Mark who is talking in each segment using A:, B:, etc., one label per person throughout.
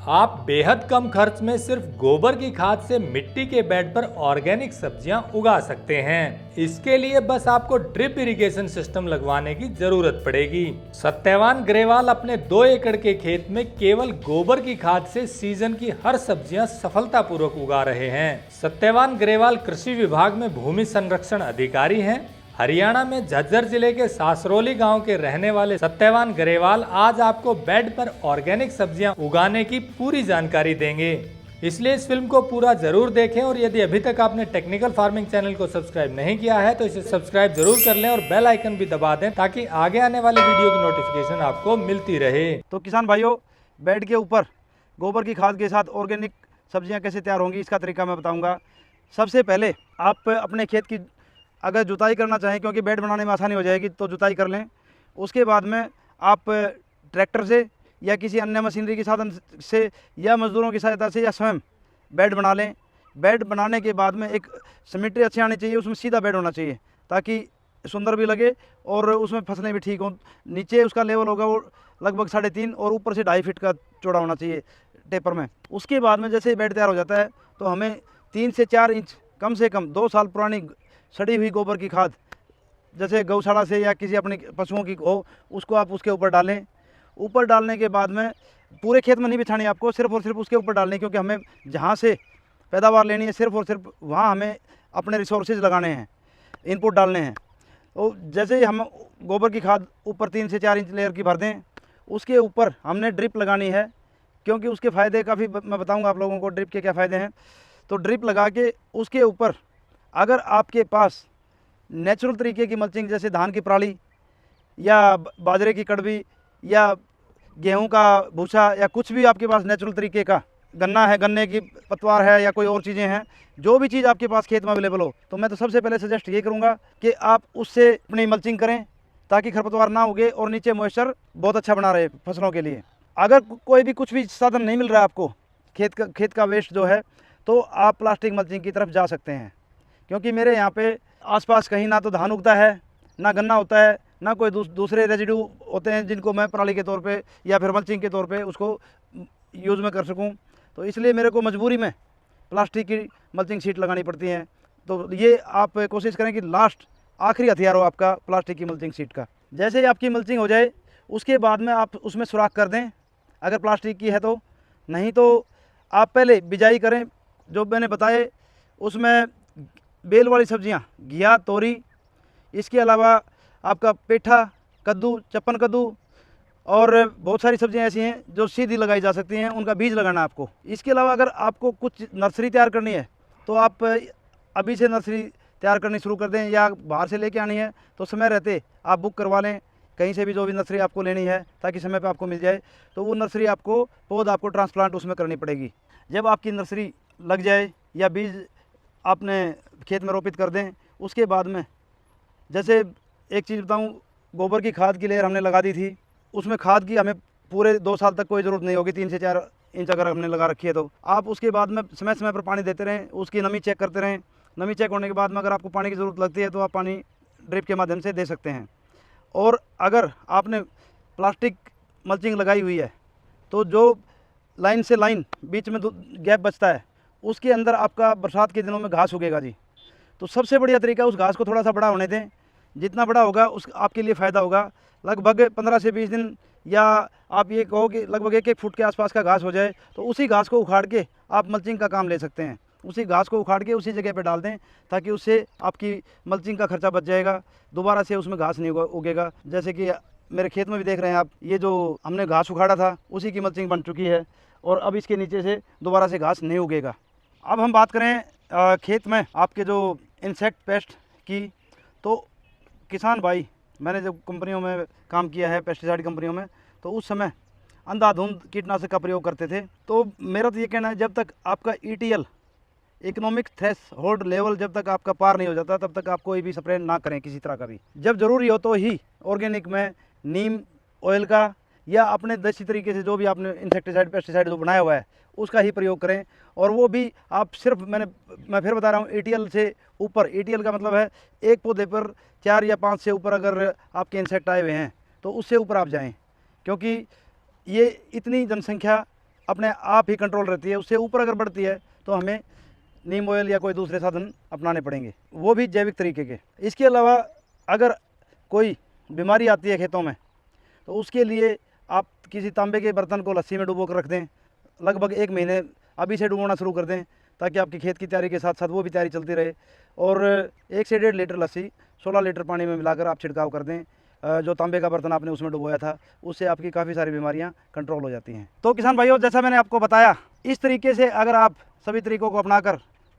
A: आप बेहद कम खर्च में सिर्फ गोबर की खाद से मिट्टी के बेड पर ऑर्गेनिक सब्जियां उगा सकते हैं। इसके लिए बस आपको ड्रिप इरिगेशन सिस्टम लगवाने की जरूरत पड़ेगी। सत्यवान ग्रेवाल अपने 2 एकड़ के खेत में केवल गोबर की खाद से सीजन की हर सब्जियां सफलतापूर्वक उगा रहे हैं। सत्यवान ग्रेवाल कृषि विभाग में भूमि संरक्षण अधिकारी हैं। हरियाणा में झज्जर जिले के सासरोली गांव के रहने वाले सत्यवान ग्रेवाल आज आपको बेड पर ऑर्गेनिक सब्जियां उगाने की पूरी जानकारी देंगे। इसलिए इस फिल्म को पूरा जरूर देखें और यदि अभी तक आपने टेक्निकल फार्मिंग चैनल को सब्सक्राइब नहीं किया है तो इसे सब्सक्राइब जरूर कर लें और बेल आइकन भी दबा दें ताकि आगे आने वाले वीडियो की नोटिफिकेशन आपको मिलती रहे।
B: तो किसान भाइयों, बेड के ऊपर गोबर की खाद के साथ ऑर्गेनिक सब्जियां कैसे तैयार होंगी इसका तरीका मैं बताऊंगा। सबसे पहले आप अपने खेत की अगर जुताई करना चाहें, क्योंकि बेड बनाने में आसानी हो जाएगी, तो जुताई कर लें। उसके बाद में आप ट्रैक्टर से या किसी अन्य मशीनरी के साधन से या मज़दूरों की सहायता से या स्वयं बेड बना लें। बेड बनाने के बाद में एक सिमेट्री अच्छी आनी चाहिए, उसमें सीधा बेड होना चाहिए ताकि सुंदर भी लगे और उसमें फसलें भी ठीक हों। नीचे उसका लेवल होगा वो लगभग 3.5 और ऊपर से 2.5 फीट का चौड़ा होना चाहिए टेपर में। उसके बाद में जैसे बेड तैयार हो जाता है तो हमें 3 से 4 इंच कम से कम 2 साल पुरानी सड़ी हुई गोबर की खाद जैसे गौशाला से या किसी अपने पशुओं की हो, उसको आप उसके ऊपर डालें। ऊपर डालने के बाद में पूरे खेत में नहीं बिछानी आपको, सिर्फ और सिर्फ उसके ऊपर डालनी, क्योंकि हमें जहाँ से पैदावार लेनी है सिर्फ और सिर्फ वहाँ हमें अपने रिसोर्सेज लगाने हैं, इनपुट डालने हैं। तो जैसे ही हम गोबर की खाद ऊपर 3 से 4 इंच लेयर की भर दें, उसके ऊपर हमने ड्रिप लगानी है, क्योंकि उसके फ़ायदे काफ़ी मैं बताऊँगा आप लोगों को ड्रिप के क्या फ़ायदे हैं। तो ड्रिप लगा के उसके ऊपर अगर आपके पास नेचुरल तरीके की मल्चिंग जैसे धान की पराली या बाजरे की कड़वी या गेहूं का भूसा या कुछ भी आपके पास नेचुरल तरीके का, गन्ना है, गन्ने की पतवार है या कोई और चीज़ें हैं, जो भी चीज़ आपके पास खेत में अवेलेबल हो, तो मैं तो सबसे पहले सजेस्ट ये करूँगा कि आप उससे अपनी मल्चिंग करें ताकि खरपतवार ना उगे और नीचे मॉइस्चर बहुत अच्छा बना रहे फसलों के लिए। अगर कोई भी कुछ भी साधन नहीं मिल रहा है आपको, खेत का वेस्ट जो है, तो आप प्लास्टिक मल्चिंग की तरफ जा सकते हैं। क्योंकि मेरे यहाँ पे आसपास कहीं ना तो धान उगता है, ना गन्ना होता है, ना कोई दूसरे रेजिड्यू होते हैं जिनको मैं पराली के तौर पे या फिर मल्चिंग के तौर पे उसको यूज़ में कर सकूं। तो इसलिए मेरे को मजबूरी में प्लास्टिक की मल्चिंग शीट लगानी पड़ती है। तो ये आप कोशिश करें कि लास्ट आखिरी हथियार हो आपका प्लास्टिक की मल्चिंग शीट का। जैसे ही आपकी मल्चिंग हो जाए उसके बाद में आप उसमें सुराख कर दें अगर प्लास्टिक की है तो, नहीं तो आप पहले बिजाई करें। जो मैंने बताए उसमें बेल वाली सब्जियां, घिया, तोरी, इसके अलावा आपका पेठा, कद्दू, चप्पन कद्दू और बहुत सारी सब्जियां ऐसी हैं जो सीधी लगाई जा सकती हैं, उनका बीज लगाना आपको। इसके अलावा अगर आपको कुछ नर्सरी तैयार करनी है तो आप अभी से नर्सरी तैयार करनी शुरू कर दें, या बाहर से लेके आनी है तो समय रहते आप बुक करवा लें कहीं से भी, जो भी नर्सरी आपको लेनी है, ताकि समय पर आपको मिल जाए। तो वो नर्सरी आपको पौध आपको ट्रांसप्लांट उसमें करनी पड़ेगी। जब आपकी नर्सरी लग जाए या बीज आपने खेत में रोपित कर दें, उसके बाद में जैसे एक चीज़ बताऊं, गोबर की खाद की लेयर हमने लगा दी थी, उसमें खाद की हमें पूरे 2 साल तक कोई ज़रूरत नहीं होगी। 3 से 4 इंच अगर हमने लगा रखी है तो आप उसके बाद में समय समय पर पानी देते रहें, उसकी नमी चेक करते रहें। नमी चेक होने के बाद में अगर आपको पानी की ज़रूरत लगती है तो आप पानी ड्रिप के माध्यम से दे सकते हैं। और अगर आपने प्लास्टिक मल्चिंग लगाई हुई है तो जो लाइन से लाइन बीच में गैप बचता है उसके अंदर आपका बरसात के दिनों में घास उगेगा जी। तो सबसे बढ़िया तरीका उस घास को थोड़ा सा बड़ा होने दें, जितना बड़ा होगा उस आपके लिए फ़ायदा होगा। लगभग 15 से 20 दिन, या आप ये कहो कि लगभग 1-1 फुट के आसपास का घास हो जाए तो उसी घास को उखाड़ के आप मल्चिंग का काम ले सकते हैं। उसी घास को उखाड़ के उसी जगह पे डाल दें ताकि उससे आपकी मल्चिंग का खर्चा बच जाएगा, दोबारा से उसमें घास नहीं उगेगा। जैसे कि मेरे खेत में भी देख रहे हैं आप, ये जो हमने घास उखाड़ा था उसी की मल्चिंग बन चुकी है और अब इसके नीचे से दोबारा से घास नहीं उगेगा। अब हम बात करें खेत में आपके जो इंसेक्ट पेस्ट की, तो किसान भाई, मैंने जब कंपनियों में काम किया है, पेस्टिसाइड कंपनियों में, तो उस समय अंधाधुंध कीटनाशक का प्रयोग करते थे। तो मेरा तो ये कहना है, जब तक आपका ETL, इकोनॉमिक थ्रेशोल्ड लेवल, जब तक आपका पार नहीं हो जाता तब तक आप कोई भी स्प्रे ना करें किसी तरह का भी। जब ज़रूरी हो तो ही ऑर्गेनिक में नीम ऑयल का या अपने देसी तरीके से जो भी आपने इंसेक्टिसाइड पेस्टिसाइड जो बनाया हुआ है उसका ही प्रयोग करें। और वो भी आप सिर्फ, मैं फिर बता रहा हूँ, ETL से ऊपर। ETL का मतलब है एक पौधे पर 4 या 5 से ऊपर अगर आपके इंसेक्ट आए हुए हैं तो उससे ऊपर आप जाएं, क्योंकि ये इतनी जनसंख्या अपने आप ही कंट्रोल रहती है। उससे ऊपर अगर बढ़ती है तो हमें नीम ऑयल या कोई दूसरे साधन अपनाने पड़ेंगे, वो भी जैविक तरीके के। इसके अलावा अगर कोई बीमारी आती है खेतों में तो उसके लिए आप किसी तांबे के बर्तन को लस्सी में डुबो कर रख दें, लगभग 1 महीने अभी से डुबोना शुरू कर दें, ताकि आपकी खेत की तैयारी के साथ साथ वो भी तैयारी चलती रहे। और 1 से 1.5 लीटर लस्सी 16 लीटर पानी में मिलाकर आप छिड़काव कर दें। जो तांबे का बर्तन आपने उसमें डुबोया था, उससे आपकी काफ़ी सारी बीमारियां कंट्रोल हो जाती हैं। तो किसान भाइयों, जैसा मैंने आपको बताया, इस तरीके से अगर आप सभी तरीकों को अपनाकर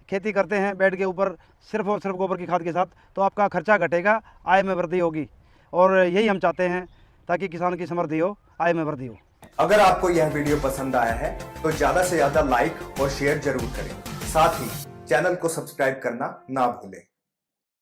B: खेती करते हैं बेड के ऊपर सिर्फ और सिर्फ गोबर की खाद के साथ, तो आपका खर्चा घटेगा, आय में वृद्धि होगी। और यही हम चाहते हैं, ताकि किसान की समृद्धि हो, आय में वृद्धि हो।
C: अगर आपको यह वीडियो पसंद आया है तो ज्यादा से ज्यादा लाइक और शेयर जरूर करें। साथ ही चैनल को सब्सक्राइब करना ना भूलें।